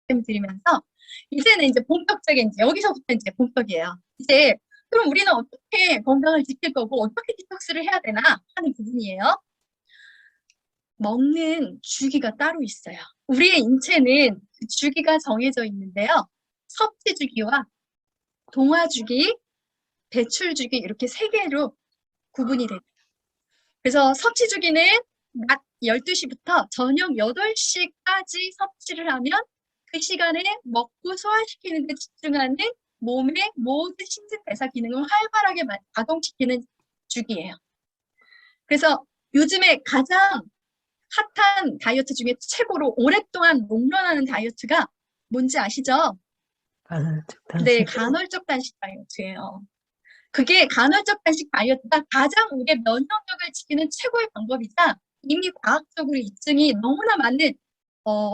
말씀드리면서 이제는 이제 본격적인 이제 여기서부터 이제 본격이에요. 이제 그럼 우리는 어떻게 건강을 지킬 거고 어떻게 디톡스를 해야 되나 하는 부분이에요. 먹는 주기가 따로 있어요. 우리의 인체는 그 주기가 정해져 있는데요. 섭취 주기와 동화 주기, 배출 주기 이렇게 세 개로 구분이 됩니다. 그래서 섭취 주기는 낮 12시부터 저녁 8시까지 섭취를 하면 그 시간에 먹고 소화시키는 데 집중하는 몸의 모든 신진대사 기능을 활발하게 가동시키는 주기예요. 그래서 요즘에 가장 핫한 다이어트 중에 최고로 오랫동안 롱런하는 다이어트가 뭔지 아시죠? 간헐적 네, 단식. 간헐적 단식 다이어트예요. 그게 간헐적 단식 다이어트가 가장 우리의 면역력을 지키는 최고의 방법이자 이미 과학적으로 입증이 너무나 많은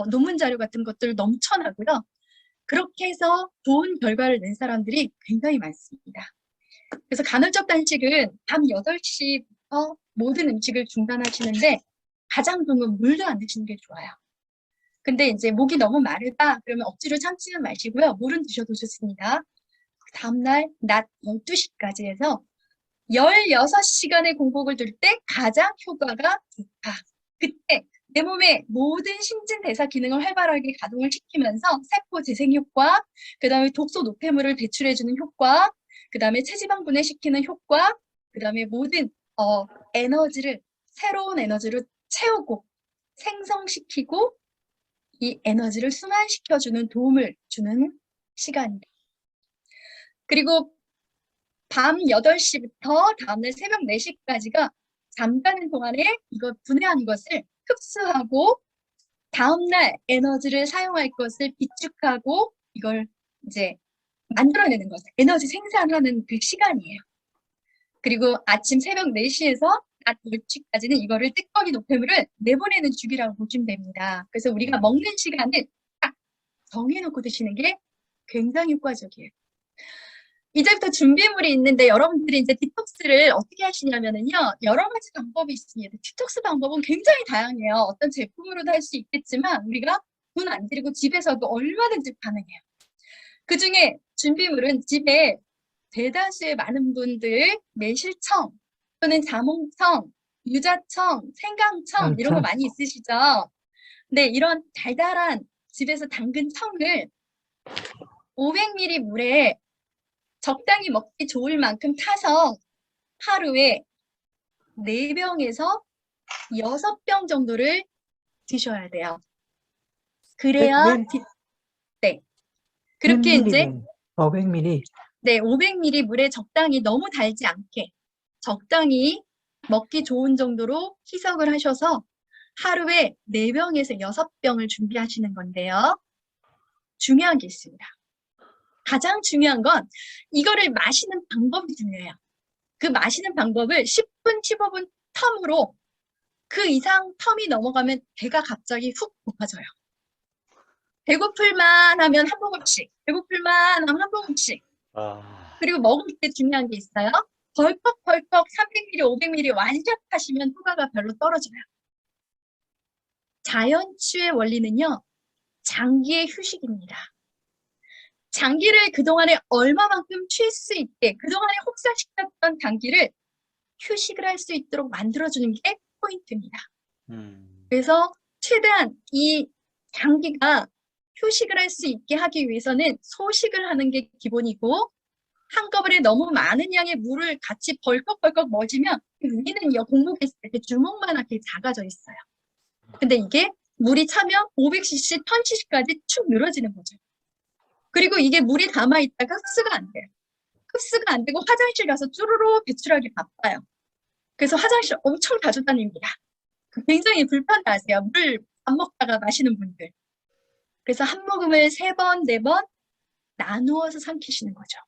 논문 자료 같은 것들 넘쳐나고요. 그렇게 해서 좋은 결과를 낸 사람들이 굉장히 많습니다. 그래서 간헐적 단식은 밤 8시부터 모든 음식을 중단하시는데 가장 좋은 건 물도 안 드시는 게 좋아요. 근데 이제 목이 너무 마르다 그러면 억지로 참지는 마시고요. 물은 드셔도 좋습니다. 다음날 낮 12시까지 해서 16시간의 공복을 둘 때 가장 효과가 좋다. 그때 내 몸의 모든 신진대사 기능을 활발하게 가동을 시키면서 세포 재생 효과, 그 다음에 독소 노폐물을 배출해주는 효과, 그 다음에 체지방 분해시키는 효과, 그 다음에 모든 에너지를 새로운 에너지로 채우고 생성시키고 이 에너지를 순환시켜주는 도움을 주는 시간입니다. 그리고 밤 8시부터 다음날 새벽 4시까지가 잠자는 동안에 이거 분해한 것을 흡수하고 다음날 에너지를 사용할 것을 비축하고 이걸 이제 만들어내는 것을 에너지 생산하는 그 시간이에요. 그리고 아침 새벽 4시에서 낮 10시까지는 이거를 찌꺼기 노폐물을 내보내는 주기라고 보시면 됩니다. 그래서 우리가 먹는 시간을 딱 정해놓고 드시는 게 굉장히 효과적이에요. 이제부터 준비물이 있는데 여러분들이 이제 디톡스를 어떻게 하시냐면은요. 여러 가지 방법이 있습니다. 디톡스 방법은 굉장히 다양해요. 어떤 제품으로도 할 수 있겠지만 우리가 돈 안 들이고 집에서도 얼마든지 가능해요. 그중에 준비물은 집에 대다수의 많은 분들 매실청 또는 자몽청, 유자청, 생강청 이런 거 많이 있으시죠? 네, 이런 달달한 집에서 담근 청을 500ml 물에 적당히 먹기 좋을 만큼 타서 하루에 4병에서 6병 정도를 드셔야 돼요. 그래야 네. 그렇게 이제 500ml. 네, 500ml 물에 적당히 너무 달지 않게 적당히 먹기 좋은 정도로 희석을 하셔서 하루에 4병에서 6병을 준비하시는 건데요. 중요한 게 있습니다. 가장 중요한 건 이거를 마시는 방법이 중요해요. 그 마시는 방법을 10분, 15분 텀으로 그 이상 텀이 넘어가면 배가 갑자기 훅 고파져요. 배고플만 하면 한 모금씩, 배고플만 하면 한 모금씩. 그리고 먹을 때 중요한 게 있어요. 벌컥벌컥 300ml, 500ml 완샷하시면 효과가 별로 떨어져요. 자연치유의 원리는요. 장기의 휴식입니다. 장기를 그동안에 얼마만큼 쉴 수 있게 그동안에 혹사시켰던 장기를 휴식을 할 수 있도록 만들어주는 게 포인트입니다. 그래서 최대한 이 장기가 휴식을 할 수 있게 하기 위해서는 소식을 하는 게 기본이고 한꺼번에 너무 많은 양의 물을 같이 벌컥벌컥 마시면 우리는요 공복했을 때 주먹만하게 작아져 있어요. 근데 이게 물이 차면 500cc, 1000cc까지 축 늘어지는 거죠. 그리고 이게 물이 남아있다가 흡수가 안 돼요. 흡수가 안 되고 화장실 가서 쭈루루 배출하기 바빠요. 그래서 화장실 엄청 자주 다닙니다. 굉장히 불편하세요. 물 밥 먹다가 마시는 분들. 그래서 한 모금을 3번, 4번 나누어서 삼키시는 거죠.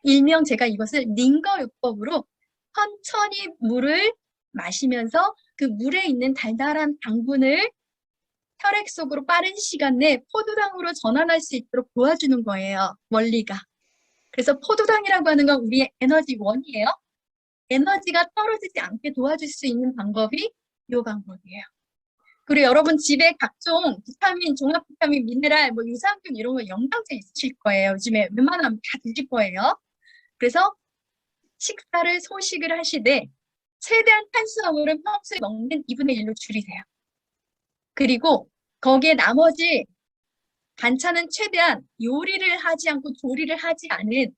일명 제가 이것을 링거요법으로 천천히 물을 마시면서 그 물에 있는 달달한 당분을 혈액 속으로 빠른 시간 내에 포도당으로 전환할 수 있도록 도와주는 거예요. 원리가. 그래서 포도당이라고 하는 건 우리의 에너지 원이에요. 에너지가 떨어지지 않게 도와줄 수 있는 방법이 이 방법이에요. 그리고 여러분 집에 각종 비타민, 종합 비타민, 미네랄, 뭐 유산균 이런 거 영양제 있으실 거예요. 요즘에 웬만하면 다 드실 거예요. 그래서 식사를 소식을 하시되 최대한 탄수화물은 평소에 먹는 2분의 1로 줄이세요. 그리고 거기에 나머지 반찬은 최대한 요리를 하지 않고 조리를 하지 않은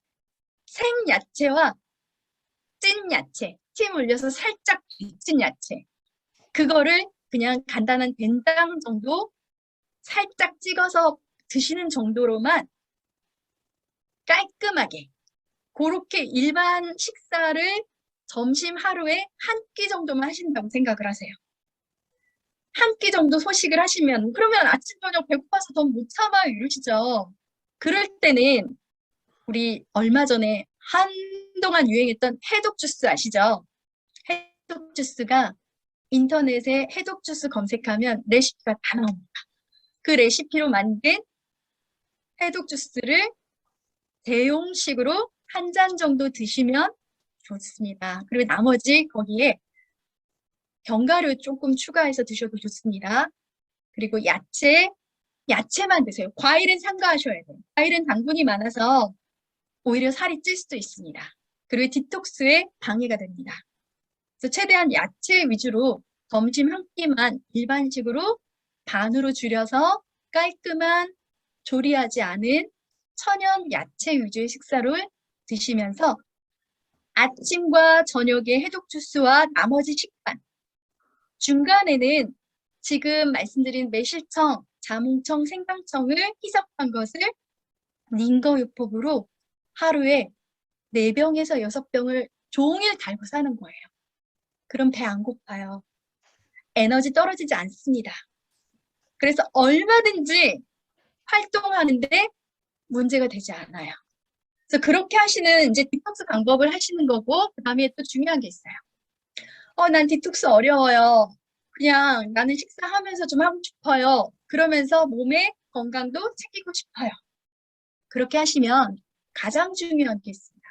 생야채와 찐 야채, 팀 올려서 살짝 데친 야채. 그거를 그냥 간단한 된장 정도 살짝 찍어서 드시는 정도로만 깔끔하게 그렇게 일반 식사를 점심 하루에 한 끼 정도만 하신다고 생각을 하세요. 한 끼 정도 소식을 하시면 그러면 아침 저녁 배고파서 더 못 참아요 이러시죠. 그럴 때는 우리 얼마 전에 한동안 유행했던 해독 주스 아시죠? 해독 주스가 인터넷에 해독 주스 검색하면 레시피가 다 나옵니다. 그 레시피로 만든 해독 주스를 대용식으로 한 잔 정도 드시면 좋습니다. 그리고 나머지 거기에 견과류 조금 추가해서 드셔도 좋습니다. 그리고 야채만 드세요. 과일은 삼가하셔야 돼요. 과일은 당분이 많아서 오히려 살이 찔 수도 있습니다. 그리고 디톡스에 방해가 됩니다. 그래서 최대한 야채 위주로 점심 한 끼만 일반식으로 반으로 줄여서 깔끔한 조리하지 않은 천연 야채 위주의 식사를 드시면서 아침과 저녁에 해독 주스와 나머지 식단 중간에는 지금 말씀드린 매실청, 자몽청, 생강청을 희석한 것을 링거요법으로 하루에 4병에서 6병을 종일 달고 사는 거예요. 그럼 배 안 고파요. 에너지 떨어지지 않습니다. 그래서 얼마든지 활동하는데 문제가 되지 않아요. 그래서 그렇게 하시는 이제 디톡스 방법을 하시는 거고, 그 다음에 또 중요한 게 있어요. 난 디톡스 어려워요. 그냥 나는 식사하면서 좀 하고 싶어요. 그러면서 몸의 건강도 챙기고 싶어요. 그렇게 하시면 가장 중요한 게 있습니다.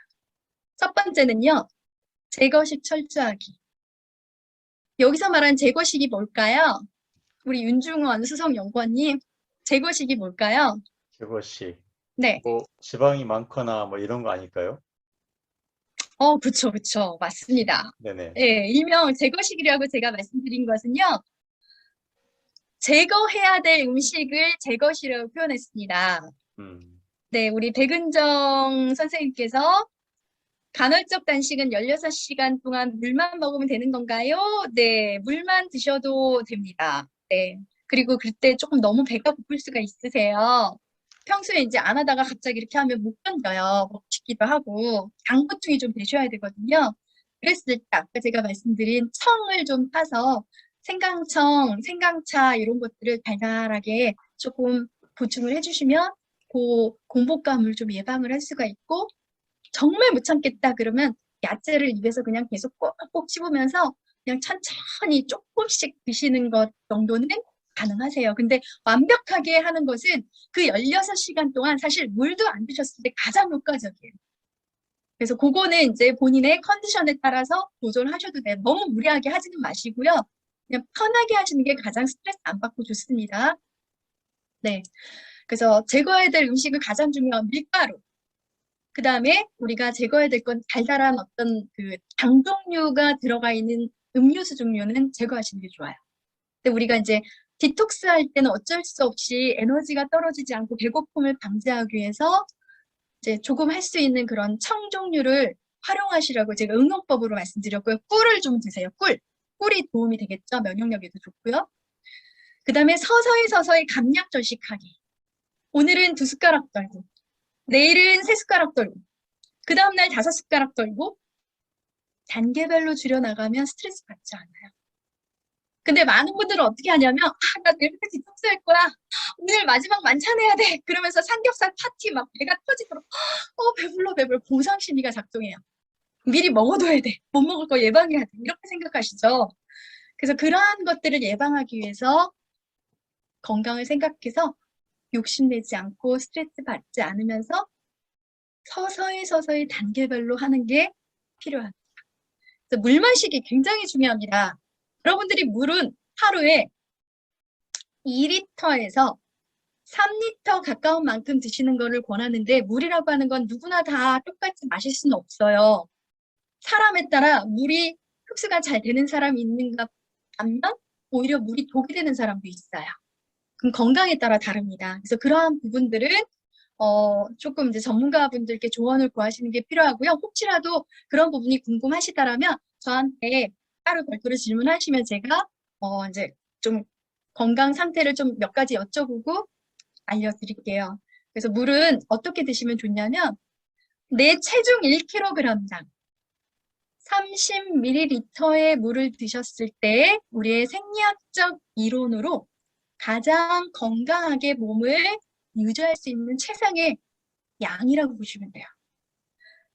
첫 번째는요, 제거식 철저하기. 여기서 말하는 제거식이 뭘까요? 우리 윤중원 수석연구원님, 제거식이 뭘까요? 제거식. 네. 뭐 지방이 많거나 뭐 이런 거 아닐까요? 그쵸. 맞습니다. 네네. 예, 일명 제거식이라고 제가 말씀드린 것은요, 제거해야 될 음식을 제거식이라고 표현했습니다. 네, 우리 백은정 선생님께서 간헐적 단식은 16시간 동안 물만 먹으면 되는 건가요? 네, 물만 드셔도 됩니다. 네. 그리고 그때 조금 너무 배가 고플 수가 있으세요. 평소에 이제 안 하다가 갑자기 이렇게 하면 못 견뎌요. 먹고 싶기도 하고. 당 보충이 좀 되셔야 되거든요. 그랬을 때 아까 제가 말씀드린 청을 좀 타서 생강청, 생강차 이런 것들을 달달하게 조금 보충을 해주시면 그 공복감을 좀 예방을 할 수가 있고 정말 못 참겠다 그러면 야채를 입에서 그냥 계속 꼭꼭 씹으면서 그냥 천천히 조금씩 드시는 것 정도는 가능하세요. 근데 완벽하게 하는 것은 그 16시간 동안 사실 물도 안 드셨을 때 가장 효과적이에요. 그래서 그거는 이제 본인의 컨디션에 따라서 도전하셔도 돼요. 너무 무리하게 하지는 마시고요. 그냥 편하게 하시는 게 가장 스트레스 안 받고 좋습니다. 네. 그래서 제거해야 될 음식은 가장 중요한 밀가루. 그 다음에 우리가 제거해야 될 건 달달한 어떤 그 당 종류가 들어가 있는 음료수 종류는 제거하시는 게 좋아요. 근데 우리가 이제 디톡스 할 때는 어쩔 수 없이 에너지가 떨어지지 않고 배고픔을 방지하기 위해서 이제 조금 할 수 있는 그런 청 종류를 활용하시라고 제가 응용법으로 말씀드렸고요. 꿀을 좀 드세요. 꿀이 도움이 되겠죠. 면역력에도 좋고요. 그 다음에 서서히 감량 절식하기. 오늘은 2숟가락 떨고 내일은 3숟가락 떨고 그 다음날 5숟가락 떨고 단계별로 줄여나가면 스트레스 받지 않아요. 근데 많은 분들은 어떻게 하냐면 나 내일부터 디톡스 할 거야. 오늘 마지막 만찬 해야 돼. 그러면서 삼겹살 파티 막 배가 터지도록 배불러 보상 심리가 작동해요. 미리 먹어둬야 돼. 못 먹을 거 예방해야 돼. 이렇게 생각하시죠. 그래서 그러한 것들을 예방하기 위해서 건강을 생각해서 욕심내지 않고 스트레스 받지 않으면서 서서히 단계별로 하는 게 필요합니다. 그래서 물 마시기 굉장히 중요합니다. 여러분들이 물은 하루에 2리터에서 3리터 가까운 만큼 드시는 거를 권하는데 물이라고 하는 건 누구나 다 똑같이 마실 수는 없어요. 사람에 따라 물이 흡수가 잘 되는 사람이 있는가 반면 오히려 물이 독이 되는 사람도 있어요. 그럼 건강에 따라 다릅니다. 그래서 그러한 부분들은 조금 이제 전문가분들께 조언을 구하시는 게 필요하고요. 혹시라도 그런 부분이 궁금하시다라면 저한테 따로 별도로 질문하시면 제가 이제 좀 건강 상태를 좀 몇 가지 여쭤보고 알려드릴게요. 그래서 물은 어떻게 드시면 좋냐면 내 체중 1kg당 30ml의 물을 드셨을 때 우리의 생리학적 이론으로 가장 건강하게 몸을 유지할 수 있는 최상의 양이라고 보시면 돼요.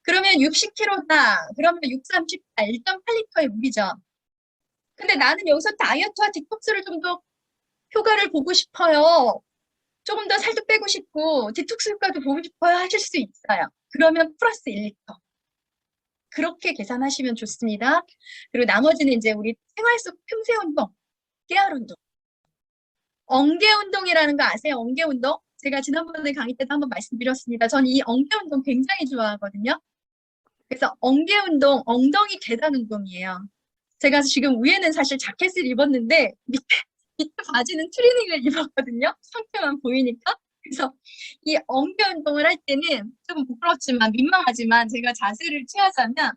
그러면 60kg다. 그러면 6, 38, 1.8리터의 물이죠. 근데 나는 여기서 다이어트와 디톡스를 좀 더 효과를 보고 싶어요. 조금 더 살도 빼고 싶고 디톡스 효과도 보고 싶어요 하실 수 있어요. 그러면 플러스 1리터. 그렇게 계산하시면 좋습니다. 그리고 나머지는 이제 우리 생활 속 틈새 운동, 깨알 운동. 엉개 운동이라는 거 아세요? 엉개 운동? 제가 지난번에 강의 때도 한번 말씀드렸습니다. 전 이 엉개 운동 굉장히 좋아하거든요. 그래서 엉개 운동, 엉덩이 계단 운동이에요. 제가 지금 위에는 사실 자켓을 입었는데 밑에 바지는 트레이닝을 입었거든요. 상태만 보이니까. 그래서 이 엉개 운동을 할 때는 조금 부끄럽지만 민망하지만 제가 자세를 취하자면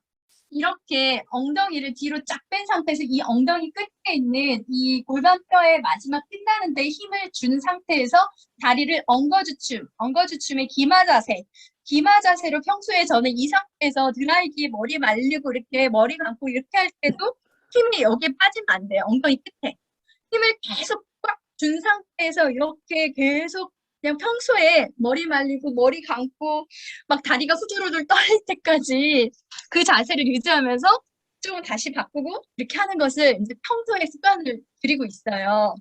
이렇게 엉덩이를 뒤로 쫙 뺀 상태에서 이 엉덩이 끝에 있는 이 골반뼈의 마지막 끝나는 데 힘을 준 상태에서 다리를 엉거주춤의 기마 자세로 평소에 저는 이 상태에서 드라이기에 머리 말리고 이렇게 머리 감고 이렇게 할 때도 힘이 여기에 빠지면 안 돼요. 엉덩이 끝에. 힘을 계속 꽉 준 상태에서 이렇게 계속 그냥 평소에 머리 말리고 머리 감고 막 다리가 후들후들 떨릴 때까지 그 자세를 유지하면서 좀 다시 바꾸고 이렇게 하는 것을 이제 평소에 습관을 들이고 있어요.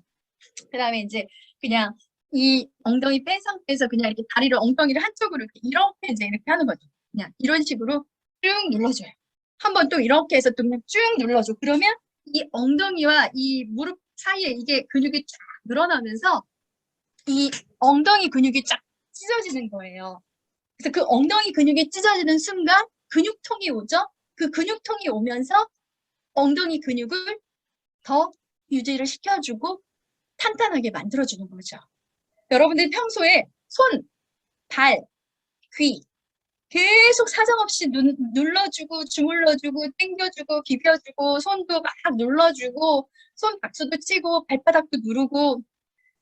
그 다음에 이제 그냥 이 엉덩이 뺀 상태에서 그냥 이렇게 다리를 엉덩이를 한쪽으로 이렇게 이제 이렇게 하는 거죠. 그냥 이런 식으로 쭉 눌러줘요. 한번 또 이렇게 해서 또 그냥 쭉 눌러줘. 그러면 이 엉덩이와 이 무릎 사이에 이게 근육이 쫙 늘어나면서 이 엉덩이 근육이 쫙 찢어지는 거예요. 그래서 그 엉덩이 근육이 찢어지는 순간 근육통이 오죠? 그 근육통이 오면서 엉덩이 근육을 더 유지를 시켜주고 탄탄하게 만들어주는 거죠. 여러분들이 평소에 손, 발, 귀 계속 사정없이 눌러주고 주물러주고 당겨주고 비벼주고 손도 막 눌러주고 손 박수도 치고 발바닥도 누르고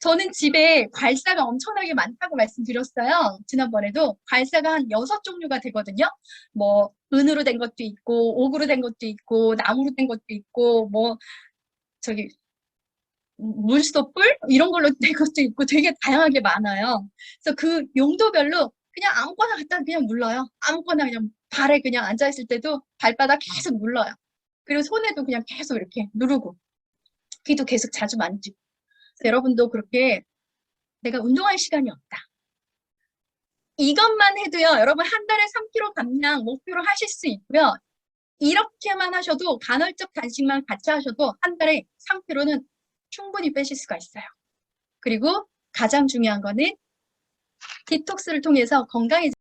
저는 집에 괄사가 엄청나게 많다고 말씀드렸어요. 지난번에도 괄사가 한 6종류가 되거든요. 뭐 은으로 된 것도 있고 옥으로 된 것도 있고 나무로 된 것도 있고 뭐 저기 물소뿔 이런 걸로 된 것도 있고 되게 다양하게 많아요. 그래서 그 용도별로 그냥 아무거나 갖다 그냥 눌러요. 아무거나 그냥 발에 그냥 앉아있을 때도 발바닥 계속 눌러요. 그리고 손에도 그냥 계속 이렇게 누르고 귀도 계속 자주 만지고. 그래서 여러분도 그렇게 내가 운동할 시간이 없다. 이것만 해도요. 여러분 한 달에 3kg 감량 목표로 하실 수 있고요. 이렇게만 하셔도 간헐적 단식만 같이 하셔도 한 달에 3kg는 충분히 빼실 수가 있어요. 그리고 가장 중요한 거는 디톡스를 통해서 건강해져